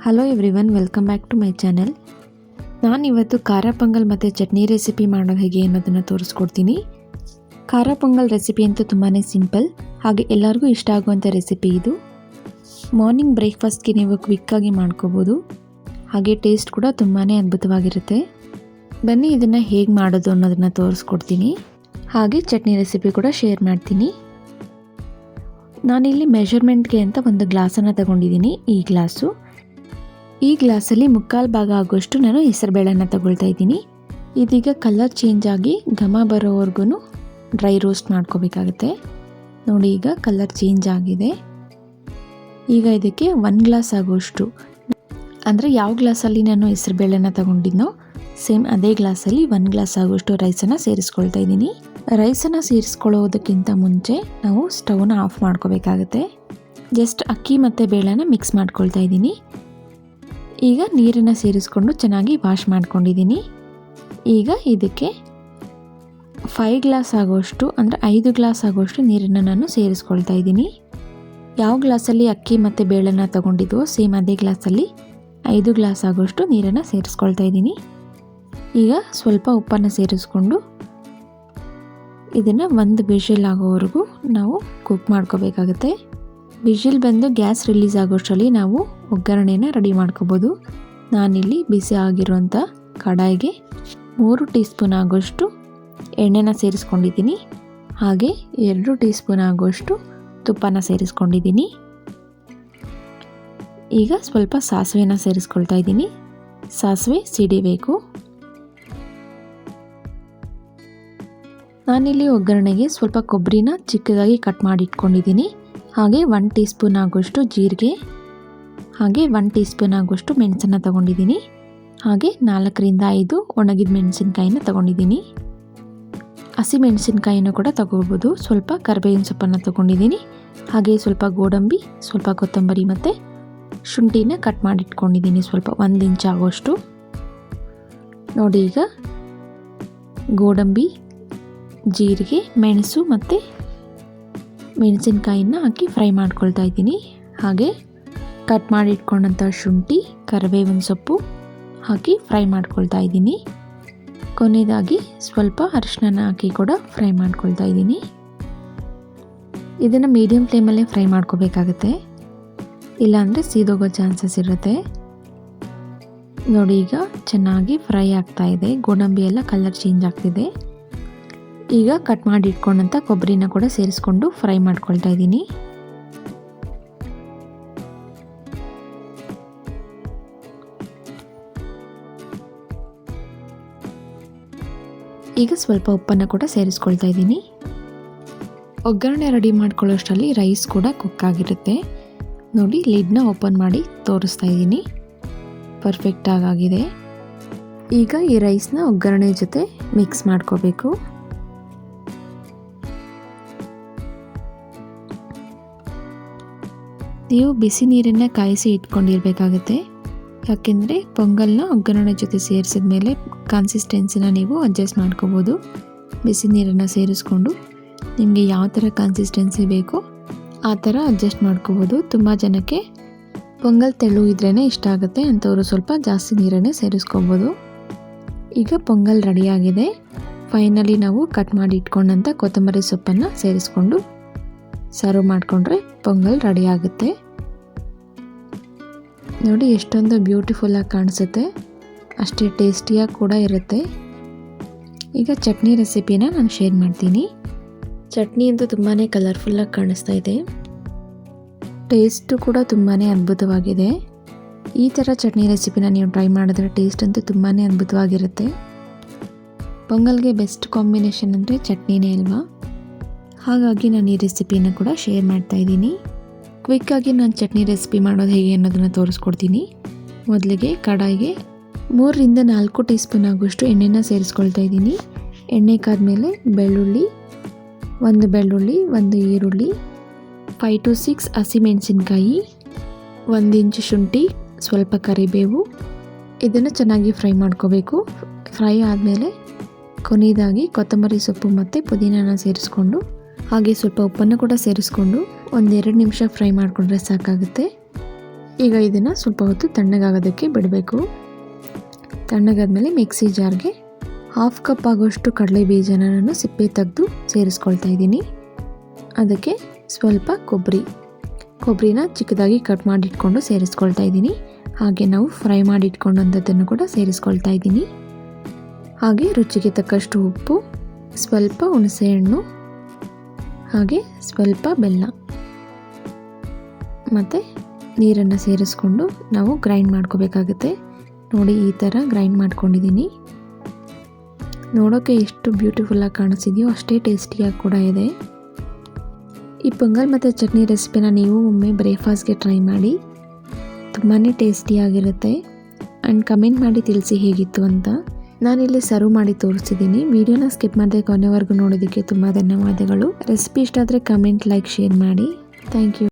Hello everyone, welcome back to my channel. ನಾನಿವತ್ತು ಖಾರ ಪೊಂಗಲ್ ಮತ್ತು ಚಟ್ನಿ ರೆಸಿಪಿ ಮಾಡೋದು ಹೇಗೆ ಅನ್ನೋದನ್ನು ತೋರಿಸ್ಕೊಡ್ತೀನಿ. ಖಾರ ಪೊಂಗಲ್ ರೆಸಿಪಿ ಅಂತೂ ತುಂಬಾ ಸಿಂಪಲ್, ಹಾಗೆ ಎಲ್ಲರಿಗೂ ಇಷ್ಟ ಆಗುವಂಥ ರೆಸಿಪಿ ಇದು. ಮಾರ್ನಿಂಗ್ ಬ್ರೇಕ್ಫಾಸ್ಟ್ಗೆ ನೀವು ಕ್ವಿಕ್ಕಾಗಿ ಮಾಡ್ಕೋಬೋದು, ಹಾಗೆ ಟೇಸ್ಟ್ ಕೂಡ ತುಂಬಾ ಅದ್ಭುತವಾಗಿರುತ್ತೆ. ಬನ್ನಿ ಇದನ್ನು ಹೇಗೆ ಮಾಡೋದು ಅನ್ನೋದನ್ನು ತೋರಿಸ್ಕೊಡ್ತೀನಿ. ಹಾಗೆ ಚಟ್ನಿ ರೆಸಿಪಿ ಕೂಡ ಶೇರ್ ಮಾಡ್ತೀನಿ. ನಾನಿಲ್ಲಿ ಮೆಷರ್ಮೆಂಟ್ಗೆ ಅಂತ ಒಂದು ಗ್ಲಾಸನ್ನು ತಗೊಂಡಿದ್ದೀನಿ. ಈ ಗ್ಲಾಸಲ್ಲಿ 3/4 ಭಾಗ ಆಗೋಷ್ಟು ನಾನು ಹೆಸರುಬೇಳೆನ ತಗೊಳ್ತಾ ಇದ್ದೀನಿ. ಇದೀಗ ಕಲರ್ ಚೇಂಜ್ ಆಗಿ ಘಮ ಬರೋವರೆಗೂ ಡ್ರೈ ರೋಸ್ಟ್ ಮಾಡ್ಕೋಬೇಕಾಗುತ್ತೆ. ನೋಡಿ, ಈಗ ಕಲರ್ ಚೇಂಜ್ ಆಗಿದೆ. ಈಗ ಇದಕ್ಕೆ 1 ಗ್ಲಾಸ್ ಆಗೋಷ್ಟು, ಅಂದರೆ ಯಾವ ಗ್ಲಾಸಲ್ಲಿ ನಾನು ಹೆಸರುಬೇಳೆನ ತಗೊಂಡಿದ್ನೋ ಸೇಮ್ ಅದೇ ಗ್ಲಾಸಲ್ಲಿ 1 ಗ್ಲಾಸ್ ಆಗೋಷ್ಟು ರೈಸನ್ನು ಸೇರಿಸ್ಕೊಳ್ತಾ ಇದ್ದೀನಿ. ರೈಸನ್ನು ಸೇರಿಸ್ಕೊಳ್ಳೋದಕ್ಕಿಂತ ಮುಂಚೆ ನಾವು ಸ್ಟವ್ನ ಆಫ್ ಮಾಡ್ಕೋಬೇಕಾಗುತ್ತೆ. ಜಸ್ಟ್ ಅಕ್ಕಿ ಮತ್ತು ಬೇಳೆನ ಮಿಕ್ಸ್ ಮಾಡ್ಕೊಳ್ತಾ ಇದ್ದೀನಿ. ಈಗ ನೀರನ್ನು ಸೇರಿಸ್ಕೊಂಡು ಚೆನ್ನಾಗಿ ವಾಶ್ ಮಾಡ್ಕೊಂಡಿದ್ದೀನಿ. ಈಗ ಇದಕ್ಕೆ 5 ಗ್ಲಾಸ್ ಆಗೋಷ್ಟು, ಅಂದರೆ 5 ಗ್ಲಾಸ್ ಆಗೋಷ್ಟು ನೀರನ್ನು ನಾನು ಸೇರಿಸ್ಕೊಳ್ತಾ ಇದ್ದೀನಿ. ಯಾವ ಗ್ಲಾಸಲ್ಲಿ ಅಕ್ಕಿ ಮತ್ತು ಬೇಳೆನ ತಗೊಂಡಿದ್ವೋ ಸೇಮ್ ಅದೇ ಗ್ಲಾಸಲ್ಲಿ 5 ಗ್ಲಾಸ್ ಆಗೋಷ್ಟು ನೀರನ್ನು ಸೇರಿಸ್ಕೊಳ್ತಾ ಇದ್ದೀನಿ. ಈಗ ಸ್ವಲ್ಪ ಉಪ್ಪನ್ನು ಸೇರಿಸ್ಕೊಂಡು ಇದನ್ನು 1 ವಿಷಲ್ ಆಗೋವರೆಗೂ ನಾವು ಕುಕ್ ಮಾಡ್ಕೋಬೇಕಾಗುತ್ತೆ. ವಿಷಲ್ ಬಂದು ಗ್ಯಾಸ್ ರಿಲೀಸ್ ಆಗೋಷ್ಟರಲ್ಲಿ ನಾವು ಒಗ್ಗರಣೆನ ರೆಡಿ ಮಾಡ್ಕೋಬೋದು. ನಾನಿಲ್ಲಿ ಬಿಸಿ ಆಗಿರುವಂಥ ಕಡಾಯಿಗೆ 3 ಟೀ ಸ್ಪೂನ್ ಆಗೋಷ್ಟು ಎಣ್ಣೆನ ಸೇರಿಸ್ಕೊಂಡಿದ್ದೀನಿ. ಹಾಗೆ 2 ಟೀ ಸ್ಪೂನ್ ಆಗೋಷ್ಟು ತುಪ್ಪನ ಸೇರಿಸ್ಕೊಂಡಿದ್ದೀನಿ. ಈಗ ಸ್ವಲ್ಪ ಸಾಸಿವೆನ ಸೇರಿಸ್ಕೊಳ್ತಾ ಇದ್ದೀನಿ. ಸಾಸಿವೆ ಸಿಡಿಬೇಕು. ನಾನಿಲ್ಲಿ ಒಗ್ಗರಣೆಗೆ ಸ್ವಲ್ಪ ಕೊಬ್ಬರಿನ ಚಿಕ್ಕದಾಗಿ ಕಟ್ ಮಾಡಿ ಇಟ್ಕೊಂಡಿದ್ದೀನಿ. ಹಾಗೆ 1 ಟೀ ಸ್ಪೂನ್ ಆಗೋಷ್ಟು ಜೀರಿಗೆ, ಹಾಗೆ 1 ಟೀ ಸ್ಪೂನ್ ಆಗೋಷ್ಟು ಮೆಣಸನ್ನು ತಗೊಂಡಿದ್ದೀನಿ. ಹಾಗೆ 4ರಿಂದ 5 ಒಣಗಿದ ಮೆಣಸಿನ್ಕಾಯಿನ ತಗೊಂಡಿದ್ದೀನಿ. ಹಸಿ ಮೆಣಸಿನ್ಕಾಯಿನೂ ಕೂಡ ತಗೋಬೋದು. ಸ್ವಲ್ಪ ಕರಿಬೇವಿನ ಸೊಪ್ಪನ್ನು ತಗೊಂಡಿದ್ದೀನಿ. ಹಾಗೆ ಸ್ವಲ್ಪ ಗೋಡಂಬಿ, ಸ್ವಲ್ಪ ಕೊತ್ತಂಬರಿ ಮತ್ತು ಶುಂಠಿನ ಕಟ್ ಮಾಡಿ ಇಟ್ಕೊಂಡಿದ್ದೀನಿ, ಸ್ವಲ್ಪ 1 ಇಂಚ್ ಆಗೋಷ್ಟು. ನೋಡಿ, ಈಗ ಗೋಡಂಬಿ, ಜೀರಿಗೆ, ಮೆಣಸು ಮತ್ತು ಮೆಣಸಿನ್ಕಾಯಿನ ಹಾಕಿ ಫ್ರೈ ಮಾಡ್ಕೊಳ್ತಾ ಇದ್ದೀನಿ. ಹಾಗೆ ಕಟ್ ಮಾಡಿ ಇಟ್ಕೊಂಡಂಥ ಶುಂಠಿ, ಕರಿಬೇವಿನ ಸೊಪ್ಪು ಹಾಕಿ ಫ್ರೈ ಮಾಡ್ಕೊಳ್ತಾ ಇದ್ದೀನಿ. ಕೊನೆಯದಾಗಿ ಸ್ವಲ್ಪ ಅರಿಶಿನ ಹಾಕಿ ಕೂಡ ಫ್ರೈ ಮಾಡ್ಕೊಳ್ತಾ ಇದ್ದೀನಿ. ಇದನ್ನು ಮೀಡಿಯಮ್ ಫ್ಲೇಮಲ್ಲೇ ಫ್ರೈ ಮಾಡ್ಕೋಬೇಕಾಗುತ್ತೆ, ಇಲ್ಲಾಂದರೆ ಸೀದೋಗೋ ಚಾನ್ಸಸ್ ಇರುತ್ತೆ. ನೋಡಿ, ಈಗ ಚೆನ್ನಾಗಿ ಫ್ರೈ ಆಗ್ತಾ ಇದೆ. ಗೋಡಂಬಿ ಎಲ್ಲ ಕಲರ್ ಚೇಂಜ್ ಆಗ್ತಿದೆ. ಈಗ ಕಟ್ ಮಾಡಿ ಇಟ್ಕೊಂಡಂಥ ಕೊಬ್ಬರಿನ ಕೂಡ ಸೇರಿಸ್ಕೊಂಡು ಫ್ರೈ ಮಾಡ್ಕೊಳ್ತಾ ಇದ್ದೀನಿ. ಈಗ ಸ್ವಲ್ಪ ಉಪ್ಪನ್ನು ಕೂಡ ಸೇರಿಸ್ಕೊಳ್ತಾ ಇದ್ದೀನಿ. ಒಗ್ಗರಣೆ ರೆಡಿ ಮಾಡ್ಕೊಳ್ಳೋಷ್ಟರಲ್ಲಿ ರೈಸ್ ಕೂಡ ಕುಕ್ ಆಗಿರುತ್ತೆ. ನೋಡಿ, ಲಿಡ್ನ ಓಪನ್ ಮಾಡಿ ತೋರಿಸ್ತಾ ಇದ್ದೀನಿ. ಪರ್ಫೆಕ್ಟಾಗಿ ಆಗಿದೆ. ಈಗ ಈ ರೈಸ್ನ ಒಗ್ಗರಣೆ ಜೊತೆ ಮಿಕ್ಸ್ ಮಾಡ್ಕೋಬೇಕು. ನೀವು ಬಿಸಿ ನೀರನ್ನು ಕಾಯಿಸಿ ಇಟ್ಕೊಂಡಿರಬೇಕಾಗುತ್ತೆ. ಯಾಕೆಂದರೆ ಪೊಂಗಲ್ನ ಒಗ್ಗರಣೆ ಜೊತೆ ಸೇರಿಸಿದ ಮೇಲೆ ಕನ್ಸಿಸ್ಟೆನ್ಸಿನ ನೀವು ಅಡ್ಜಸ್ಟ್ ಮಾಡ್ಕೋಬೋದು. ಬಿಸಿ ನೀರನ್ನು ಸೇರಿಸ್ಕೊಂಡು ನಿಮಗೆ ಯಾವ ಥರ ಕನ್ಸಿಸ್ಟೆನ್ಸಿ ಬೇಕೋ ಆ ಥರ ಅಡ್ಜಸ್ಟ್ ಮಾಡ್ಕೋಬೋದು. ತುಂಬ ಜನಕ್ಕೆ ಪೊಂಗಲ್ ತೆಳು ಇದ್ರೇ ಇಷ್ಟ ಆಗುತ್ತೆ, ಅಂಥವರು ಸ್ವಲ್ಪ ಜಾಸ್ತಿ ನೀರನ್ನೇ ಸೇರಿಸ್ಕೋಬೋದು. ಈಗ ಪೊಂಗಲ್ ರೆಡಿಯಾಗಿದೆ. ಫೈನಲಿ ನಾವು ಕಟ್ ಮಾಡಿ ಇಟ್ಕೊಂಡಂಥ ಕೊತ್ತಂಬರಿ ಸೊಪ್ಪನ್ನು ಸೇರಿಸ್ಕೊಂಡು ಸರ್ವ್ ಮಾಡಿಕೊಂಡ್ರೆ ಪೊಂಗಲ್ ರೆಡಿ ಆಗುತ್ತೆ. ನೋಡಿ, ಎಷ್ಟೊಂದು ಬ್ಯೂಟಿಫುಲ್ಲಾಗಿ ಕಾಣಿಸುತ್ತೆ, ಅಷ್ಟೇ ಟೇಸ್ಟಿಯಾಗಿ ಕೂಡ ಇರುತ್ತೆ. ಈಗ ಚಟ್ನಿ ರೆಸಿಪಿನ ನಾನು ಶೇರ್ ಮಾಡ್ತೀನಿ. ಚಟ್ನಿ ಅಂತೂ ತುಂಬಾ ಕಲರ್ಫುಲ್ಲಾಗಿ ಕಾಣಿಸ್ತಾ ಇದೆ. ಟೇಸ್ಟು ಕೂಡ ತುಂಬಾ ಅದ್ಭುತವಾಗಿದೆ. ಈ ಥರ ಚಟ್ನಿ ರೆಸಿಪಿನ ನೀವು ಟ್ರೈ ಮಾಡಿದ್ರೆ ಟೇಸ್ಟ್ ಅಂತೂ ತುಂಬಾ ಅದ್ಭುತವಾಗಿರುತ್ತೆ. ಪೊಂಗಲ್ಗೆ ಬೆಸ್ಟ್ ಕಾಂಬಿನೇಷನ್ ಅಂದರೆ ಚಟ್ನಿನೇ ಅಲ್ವಾ? ಹಾಗಾಗಿ ನಾನು ಈ ರೆಸಿಪಿನ ಕೂಡ ಶೇರ್ ಮಾಡ್ತಾ ಇದ್ದೀನಿ. ಕ್ವಿಕ್ಕಾಗಿ ನಾನು ಚಟ್ನಿ ರೆಸಿಪಿ ಮಾಡೋದು ಹೇಗೆ ಅನ್ನೋದನ್ನು ತೋರಿಸ್ಕೊಡ್ತೀನಿ. ಮೊದಲಿಗೆ ಕಡಾಯಿಗೆ 3ರಿಂದ 4 ಟೀ ಸ್ಪೂನ್ ಆಗೋಷ್ಟು ಎಣ್ಣೆನ ಸೇರಿಸ್ಕೊಳ್ತಾ ಇದ್ದೀನಿ. ಎಣ್ಣೆ ಕಾದ್ಮೇಲೆ ಬೆಳ್ಳುಳ್ಳಿ, 1 ಈರುಳ್ಳಿ, 5 to 6 ಹಸಿಮೆಣಸಿನ್ಕಾಯಿ, 1 ಇಂಚು ಶುಂಠಿ, ಸ್ವಲ್ಪ ಕರಿಬೇವು, ಇದನ್ನು ಚೆನ್ನಾಗಿ ಫ್ರೈ ಮಾಡ್ಕೋಬೇಕು. ಫ್ರೈ ಆದಮೇಲೆ ಕೊನೆಯದಾಗಿ ಕೊತ್ತಂಬರಿ ಸೊಪ್ಪು ಮತ್ತು ಪುದೀನಾನ ಸೇರಿಸ್ಕೊಂಡು ಹಾಗೆ ಸ್ವಲ್ಪ ಉಪ್ಪನ್ನು ಕೂಡ ಸೇರಿಸ್ಕೊಂಡು 1-2 ನಿಮಿಷ ಫ್ರೈ ಮಾಡಿಕೊಂಡ್ರೆ ಸಾಕಾಗುತ್ತೆ. ಈಗ ಇದನ್ನು ಸ್ವಲ್ಪ ಹೊತ್ತು ತಣ್ಣಗಾಗೋದಕ್ಕೆ ಬಿಡಬೇಕು. ತಣ್ಣಗಾದ್ಮೇಲೆ ಮಿಕ್ಸಿ ಜಾರ್ಗೆ 1/2 ಕಪ್ ಆಗೋಷ್ಟು ಕಡಲೆ ಬೀಜನ ನಾನು ಸಿಪ್ಪೆ ತೆಗೆದು ಸೇರಿಸ್ಕೊಳ್ತಾ ಇದ್ದೀನಿ. ಅದಕ್ಕೆ ಸ್ವಲ್ಪ ಕೊಬ್ಬರಿನ ಚಿಕ್ಕದಾಗಿ ಕಟ್ ಮಾಡಿಟ್ಕೊಂಡು ಸೇರಿಸ್ಕೊಳ್ತಾ ಇದ್ದೀನಿ. ಹಾಗೆ ನಾವು ಫ್ರೈ ಮಾಡಿಟ್ಕೊಂಡಂಥದ್ದನ್ನು ಕೂಡ ಸೇರಿಸ್ಕೊಳ್ತಾ ಇದ್ದೀನಿ. ಹಾಗೆ ರುಚಿಗೆ ತಕ್ಕಷ್ಟು ಉಪ್ಪು, ಸ್ವಲ್ಪ ಹುಣಸೆಹಣ್ಣು, ಹಾಗೆ ಸ್ವಲ್ಪ ಬೆಲ್ಲ ಮತ್ತು ನೀರನ್ನು ಸೇರಿಸ್ಕೊಂಡು ನಾವು ಗ್ರೈಂಡ್ ಮಾಡ್ಕೋಬೇಕಾಗುತ್ತೆ. ನೋಡಿ ಈ ಥರ ಗ್ರೈಂಡ್ ಮಾಡ್ಕೊಂಡಿದ್ದೀನಿ. ನೋಡೋಕ್ಕೆ ಎಷ್ಟು ಬ್ಯೂಟಿಫುಲ್ಲಾಗಿ ಕಾಣಿಸಿದೆಯೋ ಅಷ್ಟೇ ಟೇಸ್ಟಿಯಾಗಿ ಕೂಡ ಇದೆ. ಈ ಪೊಂಗಲ್ ಮತ್ತು ಚಟ್ನಿ ರೆಸಿಪಿನ ನೀವು ಒಮ್ಮೆ ಬ್ರೇಕ್ಫಾಸ್ಟ್ಗೆ ಟ್ರೈ ಮಾಡಿ, ತುಂಬಾ ಟೇಸ್ಟಿಯಾಗಿರುತ್ತೆ. ಆ್ಯಂಡ್ ಕಮೆಂಟ್ ಮಾಡಿ ತಿಳಿಸಿ ಹೇಗಿತ್ತು ಅಂತ. ನಾನಿಲ್ಲಿ ಸರ್ವ್ ಮಾಡಿ ತೋರಿಸಿದ್ದೀನಿ. ವಿಡಿಯೋನ ಸ್ಕಿಪ್ ಮಾಡದೆ ಕೊನೆವರೆಗೂ ನೋಡೋದಕ್ಕೆ ತುಂಬ ಧನ್ಯವಾದಗಳು. ರೆಸಿಪಿ ಇಷ್ಟ ಆದರೆ ಕಮೆಂಟ್, ಲೈಕ್, ಶೇರ್ ಮಾಡಿ. Thank you.